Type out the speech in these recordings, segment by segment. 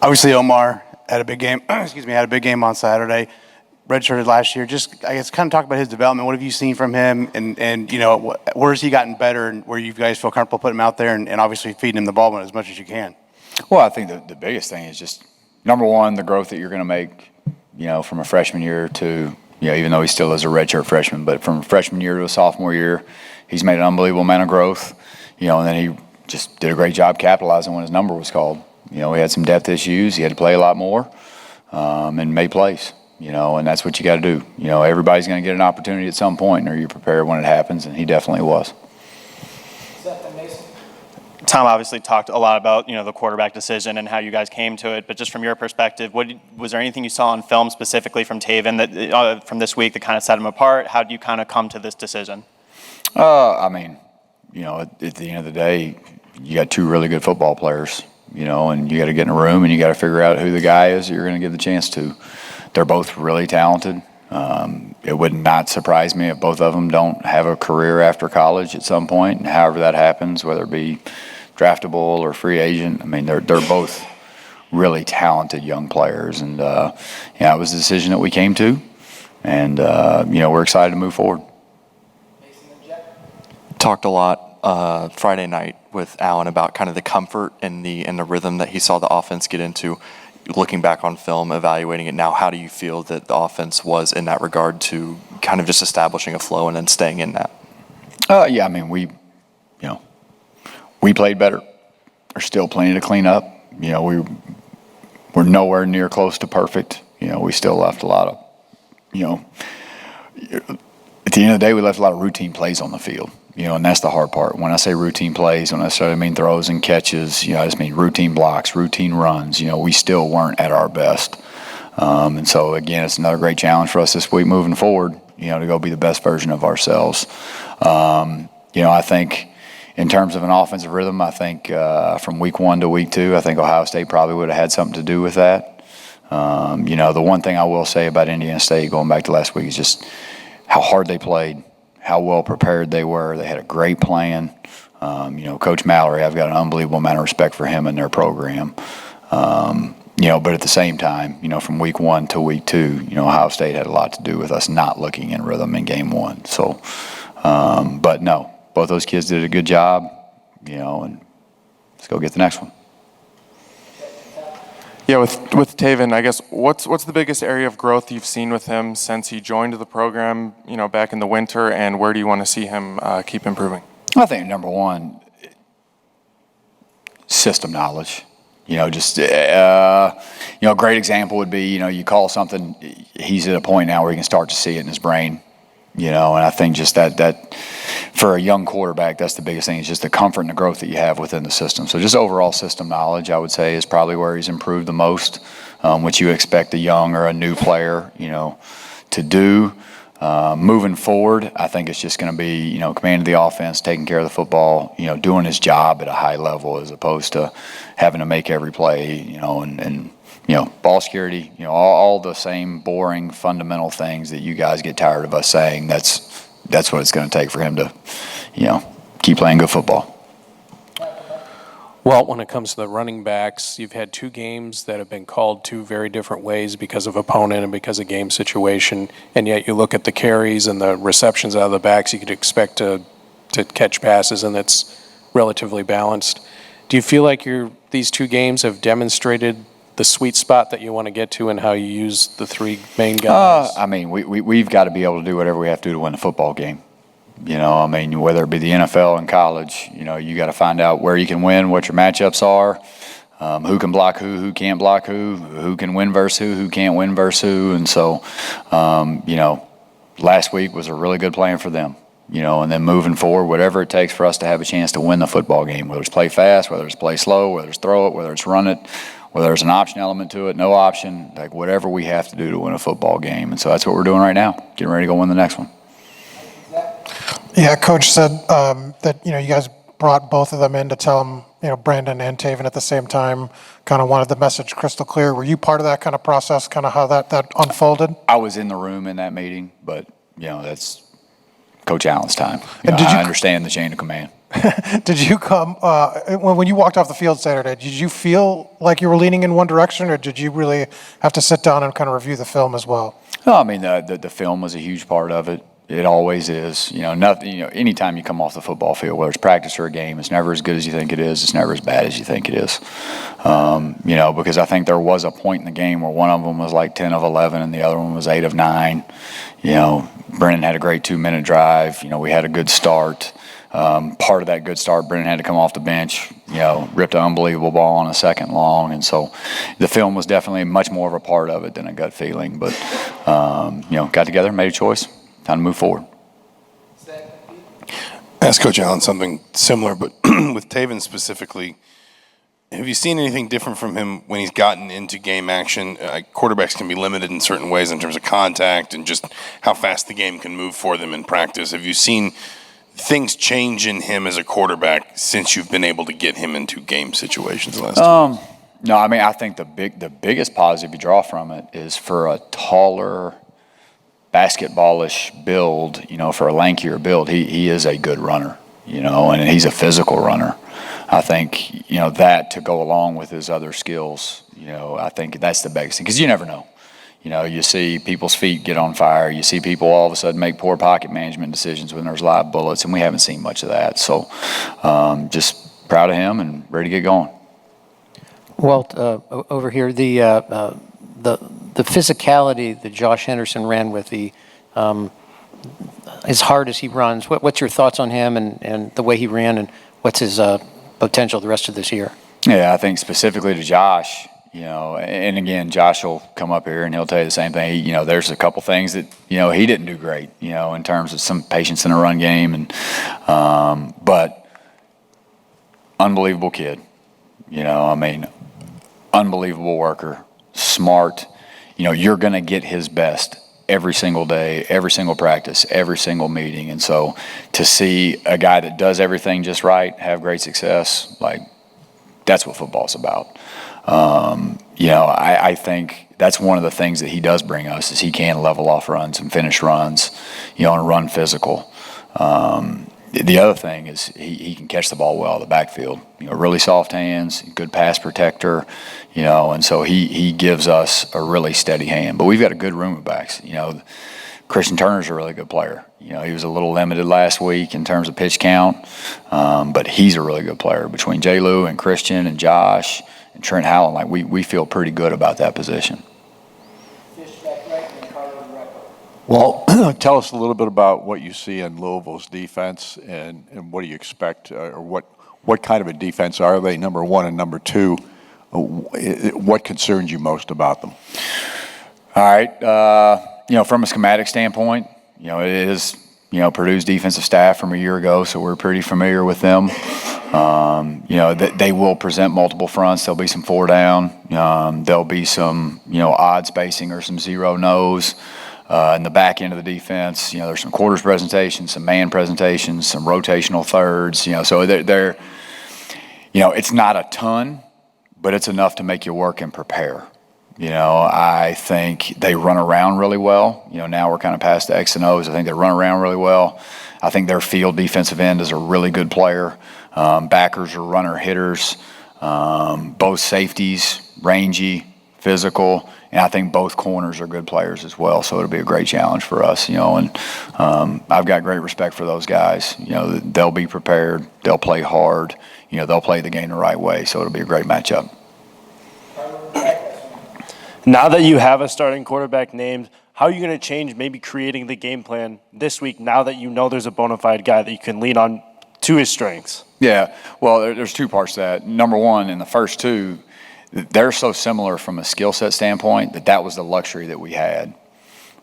Obviously, Omar had a big game. Had a big game on Saturday. Redshirted last year. Just, I guess, kind of talk about his development. What have you seen from him? And where has he gotten better, and where you guys feel comfortable putting him out there, and obviously feeding him the ball as much as you can? Well, I think the biggest thing is just, number one, the growth that you're going to make, from a freshman year to, even though he still is a redshirt freshman, but from a freshman year to a sophomore year, he's made an unbelievable amount of growth, and then he just did a great job capitalizing when his number was called. He had some depth issues. He had to play a lot more, and made plays, and that's what you got to do. Everybody's going to get an opportunity at some point, or you're prepared when it happens, and he definitely was. Tom obviously talked a lot about, the quarterback decision and how you guys came to it, but just from your perspective, was there anything you saw on film specifically from Taven that from this week that kind of set him apart? How do you kind of come to this decision? At the end of the day, you got two really good football players, and you got to get in a room and you got to figure out who the guy is that you're going to give the chance to. They're both really talented. It would not surprise me if both of them don't have a career after college at some point, and however that happens, whether it be draftable or free agent. They're both really talented young players, and it was a decision that we came to, and we're excited to move forward. Talked a lot Friday night with Alan about kind of the comfort and the rhythm that he saw the offense get into. Looking back on film, evaluating it now, how do you feel that the offense was in that regard to kind of just establishing a flow and then staying in that? We played better. There's still plenty to clean up. We're nowhere near close to perfect. We still left a lot of, at the end of the day, we left a lot of routine plays on the field. And that's the hard part. When I say routine plays, when I necessarily mean throws and catches, I just mean routine blocks, routine runs. We still weren't at our best. And so, again, it's another great challenge for us this week moving forward, to go be the best version of ourselves. I think in terms of an offensive rhythm, I think from week 1 to week 2, I think Ohio State probably would have had something to do with that. The one thing I will say about Indiana State, going back to last week, is just how hard they played, how well prepared they were. They had a great plan. Coach Mallory, I've got an unbelievable amount of respect for him and their program. But at the same time, from week 1 to week 2, Ohio State had a lot to do with us not looking in rhythm in game 1. So, but no, both those kids did a good job, and let's go get the next one. Yeah, with Taven, I guess what's the biggest area of growth you've seen with him since he joined the program, back in the winter, and where do you want to see him keep improving? I think number one, system knowledge. A great example would be, you call something, he's at a point now where he can start to see it in his brain. And I think just that for a young quarterback, that's the biggest thing, is just the comfort and the growth that you have within the system. So just overall system knowledge, I would say, is probably where he's improved the most, which you expect a young or a new player, to do. Moving forward, I think it's just going to be, commanding the offense, taking care of the football, doing his job at a high level as opposed to having to make every play, and ball security, all the same boring fundamental things that you guys get tired of us saying. That's what it's going to take for him to, keep playing good football. Well, when it comes to the running backs, you've had 2 games that have been called 2 very different ways because of opponent and because of game situation, and yet you look at the carries and the receptions out of the backs, you could expect to catch passes, and it's relatively balanced. Do you feel like these 2 games have demonstrated the sweet spot that you want to get to and how you use the 3 main guys? We've got to be able to do whatever we have to do to win a football game. Whether it be the NFL and college, you got to find out where you can win, what your matchups are, who can block who can't block who can win versus who can't win versus who. And so, last week was a really good plan for them, and then moving forward, whatever it takes for us to have a chance to win the football game, whether it's play fast, whether it's play slow, whether it's throw it, whether it's run it, whether there's an option element to it, no option, like whatever we have to do to win a football game. And so that's what we're doing right now, getting ready to go win the next one. Yeah, Coach said that, you guys brought both of them in to tell them, Brandon and Taven at the same time, kind of wanted the message crystal clear. Were you part of that kind of process, kind of how that unfolded? I was in the room in that meeting, but, that's Coach Allen's time. And I understand the chain of command. Did you come, when you walked off the field Saturday, did you feel like you were leaning in one direction, or did you really have to sit down and kind of review the film as well? No, I mean, the film was a huge part of it. It always is. Nothing. Anytime you come off the football field, whether it's practice or a game, it's never as good as you think it is. It's never as bad as you think it is. Because I think there was a point in the game where one of them was like 10 of 11 and the other one was 8 of 9. Brennan had a great 2-minute drive. We had a good start. Part of that good start, Brennan had to come off the bench, ripped an unbelievable ball on a 2nd long. And so the film was definitely much more of a part of it than a gut feeling. But, got together, made a choice, time to move forward. Ask Coach Allen something similar, but with Taven specifically, have you seen anything different from him when he's gotten into game action? Quarterbacks can be limited in certain ways in terms of contact and just how fast the game can move for them in practice. Have you seen things change in him as a quarterback since you've been able to get him into game situations the last 2 years? No, I mean, I think the biggest positive you draw from it is for a taller, basketballish build, for a lankier build, he is a good runner, and he's a physical runner. I think, that to go along with his other skills, I think that's the biggest thing, because you never know. You see people's feet get on fire. You see people all of a sudden make poor pocket management decisions when there's live bullets, and we haven't seen much of that. So just proud of him and ready to get going. Walt, over here, the physicality that Josh Henderson ran with, as hard as he runs, what's your thoughts on him and the way he ran, and what's his potential the rest of this year? Yeah, I think specifically to Josh, and again, Josh will come up here and he'll tell you the same thing. There's a couple things that, he didn't do great, in terms of some patience in a run game, but unbelievable kid, unbelievable worker, smart. You're going to get his best every single day, every single practice, every single meeting. And so to see a guy that does everything just right, have great success, that's what football's about. I think that's one of the things that he does bring us is he can level off runs and finish runs, and run physical. The other thing is he can catch the ball well in the backfield. Really soft hands, good pass protector, and so he gives us a really steady hand. But we've got a good room of backs. Christian Turner's a really good player. He was a little limited last week in terms of pitch count, but he's a really good player. Between J. Lou and Christian and Josh and Trent Howland, we feel pretty good about that position. Well, tell us a little bit about what you see in Louisville's defense, and what do you expect, or what kind of a defense are they, number one, and number two, what concerns you most about them? All right, from a schematic standpoint, it is, Purdue's defensive staff from a year ago, so we're pretty familiar with them. They will present multiple fronts. There'll be some 4 down. There'll be some, odd spacing or some zero nose. In the back end of the defense, there's some quarters presentations, some man presentations, some rotational thirds, so they're it's not a ton, but it's enough to make you work and prepare. I think they run around really well. Now we're kind of past the X and O's. I think they run around really well. I think their field defensive end is a really good player. Backers are runner hitters. Both safeties, rangy, physical, and I think both corners are good players as well. So it'll be a great challenge for us, and I've got great respect for those guys. They'll be prepared. They'll play hard. They'll play the game the right way. So it'll be a great matchup. Now that you have a starting quarterback named, how are you going to change maybe creating the game plan this week now that there's a bona fide guy that you can lean on to his strengths? Yeah, well, there's 2 parts to that. Number one, in the first 2, they're so similar from a skill set standpoint that was the luxury that we had,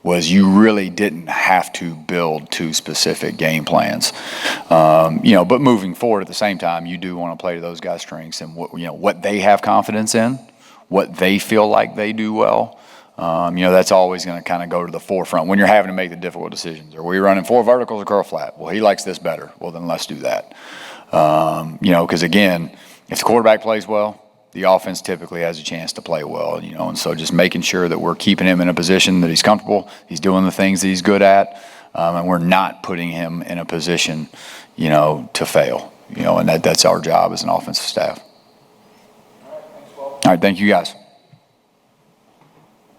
was you really didn't have to build 2 specific game plans. But moving forward at the same time, you do want to play to those guys' strengths and what they have confidence in, what they feel like they do well. That's always going to kind of go to the forefront when you're having to make the difficult decisions. Are we running 4 verticals or curl flat? Well, he likes this better. Well, then let's do that. Because again, if the quarterback plays well, the offense typically has a chance to play well, and so just making sure that we're keeping him in a position that he's comfortable, he's doing the things that he's good at, and we're not putting him in a position, to fail. and that's our job as an offensive staff. All right, thank you guys.